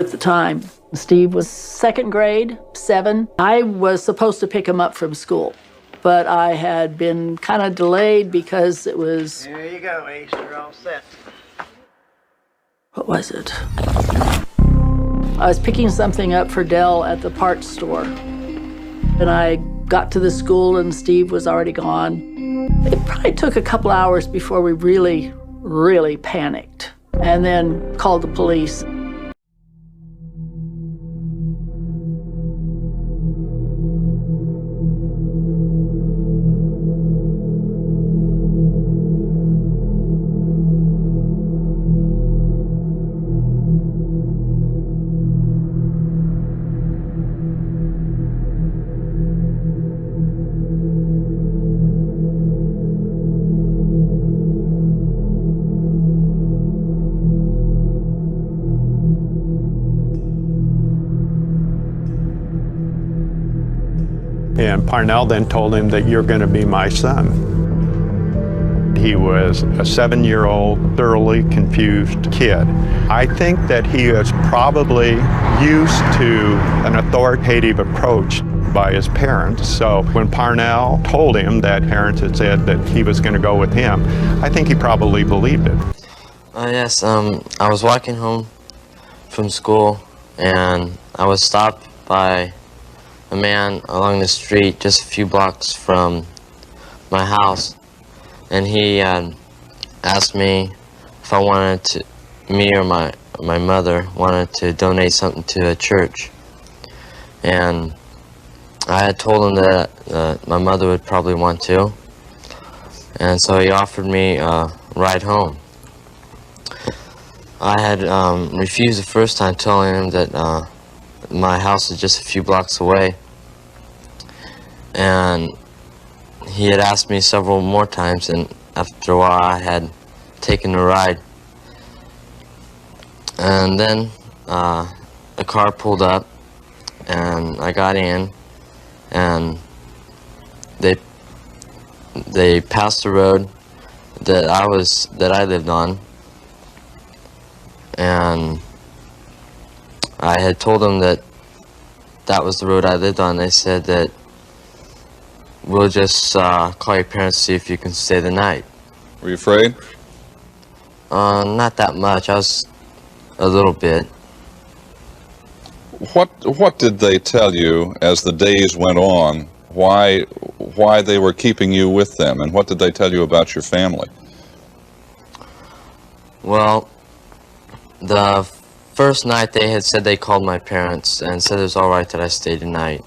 At the time, Steve was second grade, 7. I was supposed to pick him up from school, but I had been kind of delayed because it was... There you go, Ace, you're all set. What was it? I was picking something up for Dell at the parts store. And I got to the school and Steve was already gone. It probably took a couple hours before we really panicked and then called the police. And Parnell then told him that you're going to be my son. He was a 7-year-old, thoroughly confused kid. I think that he is probably used to an authoritative approach by his parents. So when Parnell told him that parents had said that he was going to go with him, I think he probably believed it. Yes, I was walking home from school and I was stopped by a man along the street just a few blocks from my house, and he asked me if I wanted to, me or my mother wanted to donate something to a church, and I had told him that my mother would probably want to, and so he offered me a ride home. I had refused the first time, telling him that my house is just a few blocks away, and he had asked me several more times, and after a while I had taken the ride. And then a car pulled up and I got in, and they passed the road that I lived on, and I had told them that was the road I lived on. They said that we'll just call your parents to see if you can stay the night. Were you afraid? Not that much. I was a little bit. What did they tell you as the days went on? Why they were keeping you with them, and what did they tell you about your family? Well, the first night they had said they called my parents and said it was all right that I stayed the night.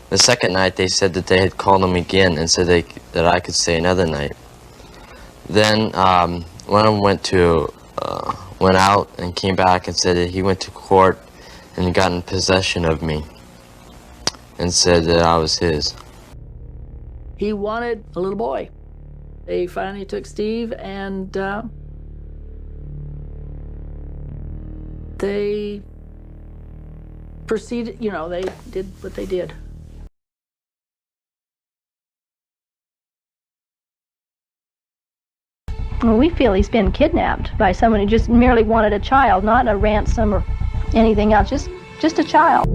The second night they said that they had called them again and said that I could stay another night. Then one of them went out and came back and said that he went to court and got in possession of me and said that I was his. He wanted a little boy. They finally took Steve and they proceeded, they did what they did. Well, we feel he's been kidnapped by someone who just merely wanted a child, not a ransom or anything else, just a child.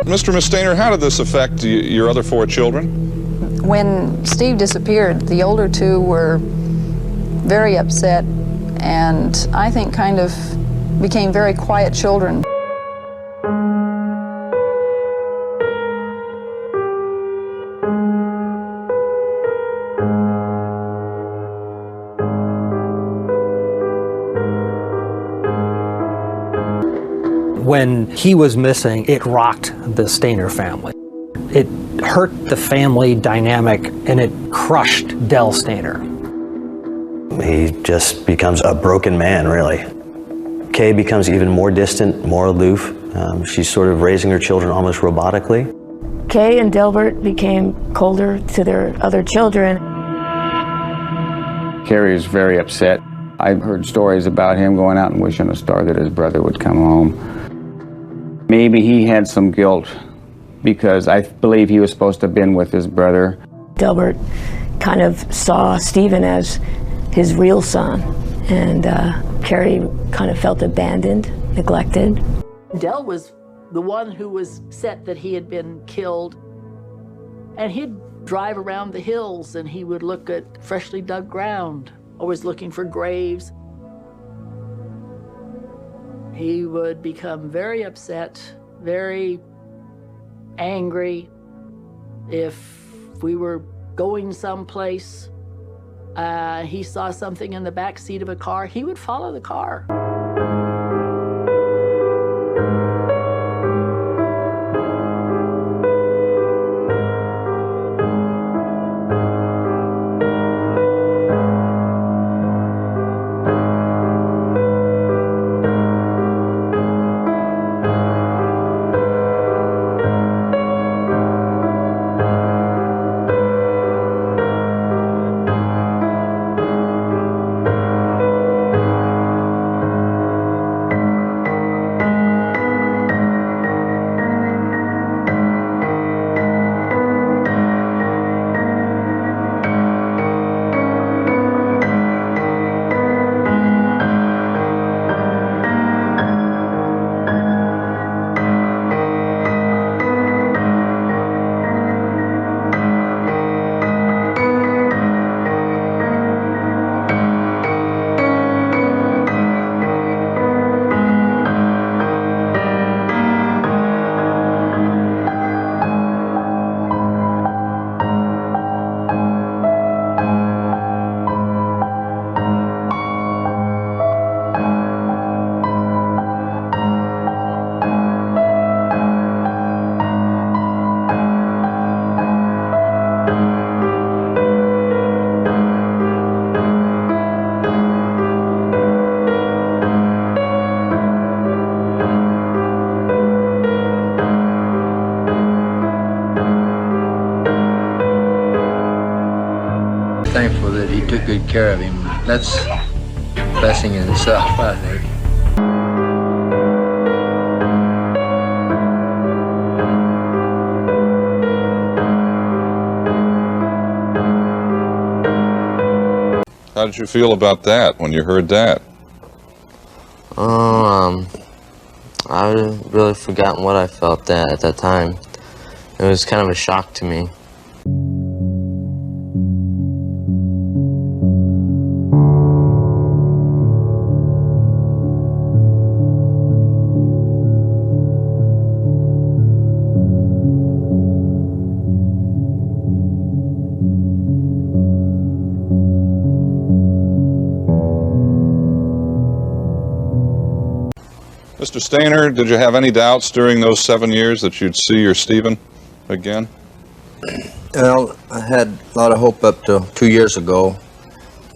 Mr. Stayner, how did this affect your other 4 children? When Steve disappeared, the older 2 were very upset and I think kind of became very quiet children. When he was missing, it rocked the Stayner family. It hurt the family dynamic and it crushed Del Stayner. He just becomes a broken man, really. Kay becomes even more distant, more aloof. She's sort of raising her children almost robotically. Kay and Delbert became colder to their other children. Carrie was very upset. I've heard stories about him going out and wishing a star that his brother would come home. Maybe he had some guilt because I believe he was supposed to have been with his brother. Delbert kind of saw Stephen as his real son, and Carrie kind of felt abandoned, neglected. Del was the one who was set that he had been killed, and he'd drive around the hills and he would look at freshly dug ground, always looking for graves. He would become very upset, very angry. If we were going someplace, he saw something in the back seat of a car, he would follow the car. Thankful that he took good care of him. That's a blessing in itself, I think. How did you feel about that when you heard that? I really forgotten what I felt at that time. It was kind of a shock to me. Mr. Stayner, did you have any doubts during those 7 years that you'd see your Stephen again? Well, I had a lot of hope up to 2 years ago.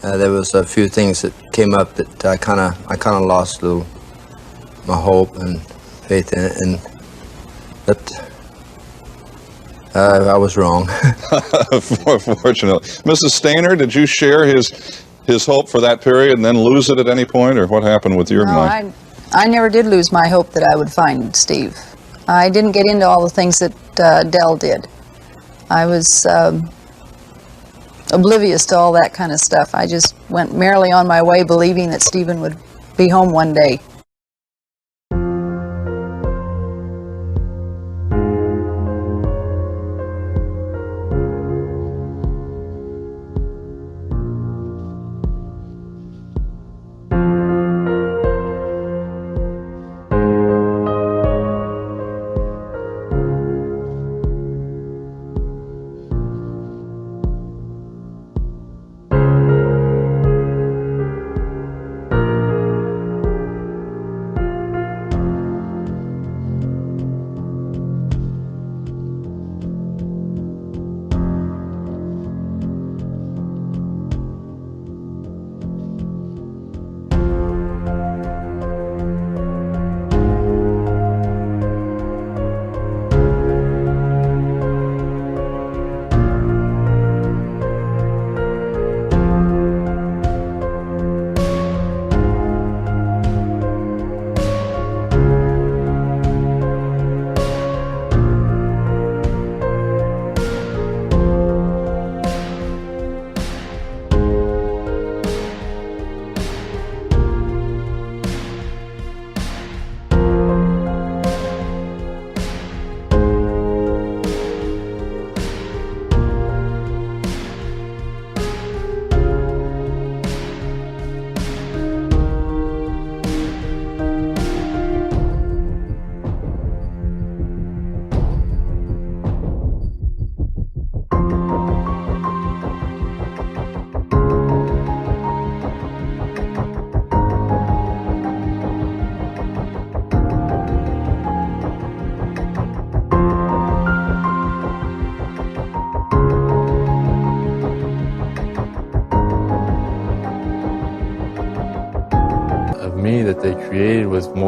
There was a few things that came up that I kind of lost my hope and faith in it, but I was wrong. Fortunately. Mrs. Stayner, did you share his hope for that period and then lose it at any point, or what happened with your mind? I never did lose my hope that I would find Steve. I didn't get into all the things that Del did. I was oblivious to all that kind of stuff. I just went merrily on my way believing that Stephen would be home one day.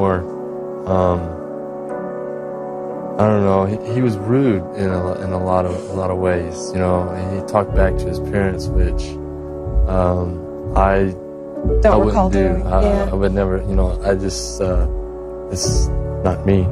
more, I don't know, he was rude in a lot of ways, you know. He talked back to his parents, which I wouldn't do. I would never, you know, I just, it's not me.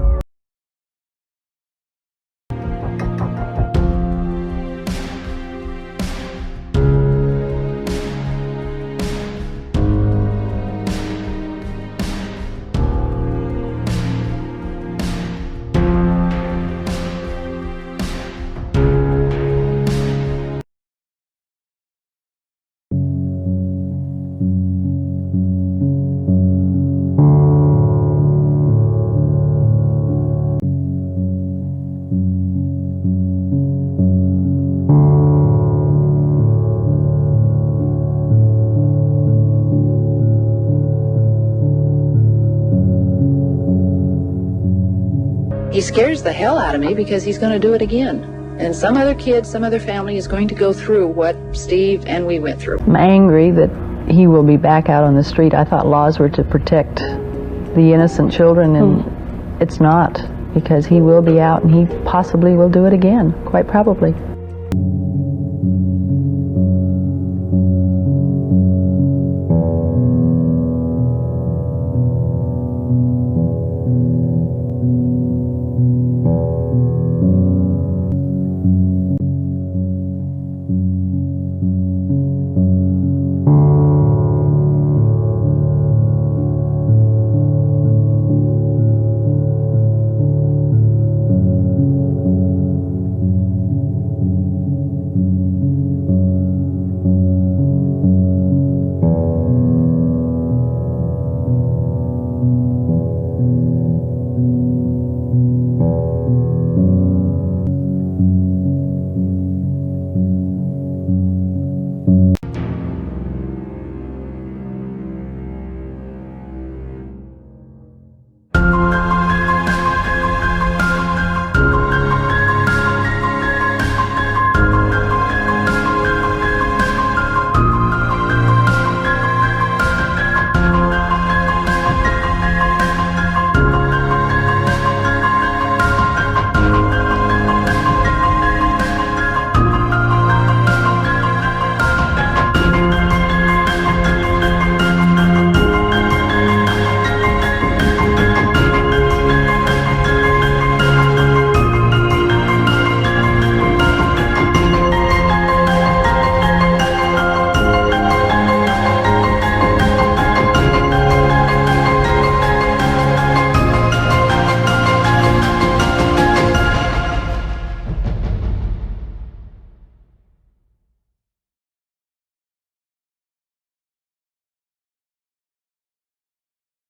He scares the hell out of me because he's going to do it again. And some other kid, some other family is going to go through what Steve and we went through. I'm angry that he will be back out on the street. I thought laws were to protect the innocent children, and it's not, because he will be out and he possibly will do it again, quite probably.